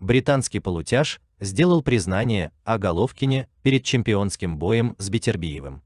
британский полутяж сделал признание о Головкине перед чемпионским боем с Бетербиевым.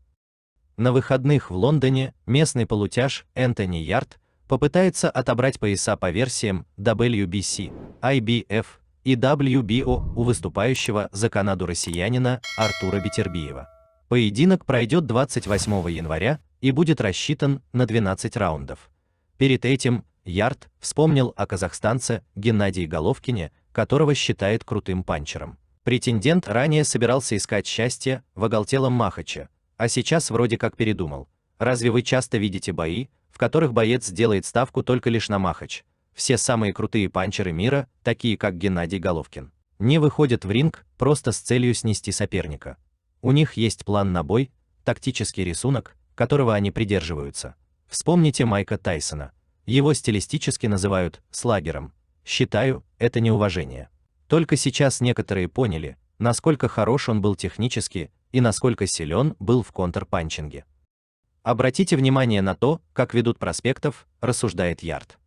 На выходных в Лондоне местный полутяж Энтони Ярд попытается отобрать пояса по версиям WBC, IBF и WBO у выступающего за Канаду россиянина Артура Бетербиева. Поединок пройдет 28 января и будет рассчитан на 12 раундов. Перед этим Ярд вспомнил о казахстанце Геннадии Головкине, которого считает крутым панчером. Претендент ранее собирался искать счастье в оголтелом Махаче, а сейчас вроде как передумал. Разве вы часто видите бои, в которых боец делает ставку только лишь на Махач? Все самые крутые панчеры мира, такие как Геннадий Головкин, не выходят в ринг просто с целью снести соперника. У них есть план на бой, тактический рисунок, которого они придерживаются. Вспомните Майка Тайсона. Его стилистически называют слагером. Считаю, это неуважение. Только сейчас некоторые поняли, насколько хорош он был технически и насколько силен был в контрпанчинге. Обратите внимание на то, как ведут проспектов, рассуждает Ярд.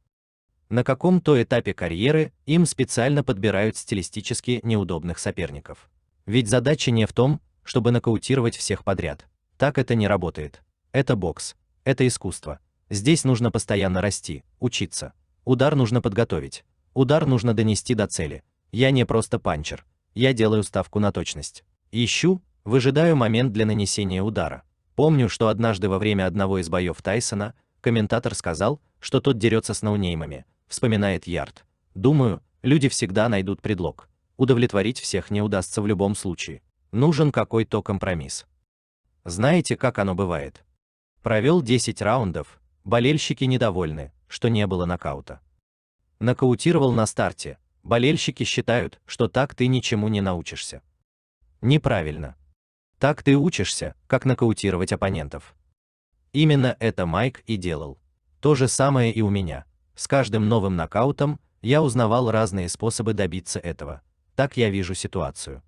На каком-то этапе карьеры им специально подбирают стилистически неудобных соперников. Ведь задача не в том, чтобы нокаутировать всех подряд. Так это не работает. Это бокс, это искусство. Здесь нужно постоянно расти, учиться. Удар нужно подготовить. Удар нужно донести до цели. Я не просто панчер. Я делаю ставку на точность. Ищу, выжидаю момент для нанесения удара. Помню, что однажды во время одного из боев Тайсона комментатор сказал, что тот дерется с ноунеймами, вспоминает Ярд. Думаю, люди всегда найдут предлог. Удовлетворить всех не удастся в любом случае. Нужен какой-то компромисс. Знаете, как оно бывает? Провел 10 раундов, болельщики недовольны, что не было нокаута. Нокаутировал на старте, болельщики считают, что так ты ничему не научишься. Неправильно. Так ты учишься, как нокаутировать оппонентов. Именно это Майк и делал. То же самое и у меня. С каждым новым нокаутом я узнавал разные способы добиться этого. Так я вижу ситуацию.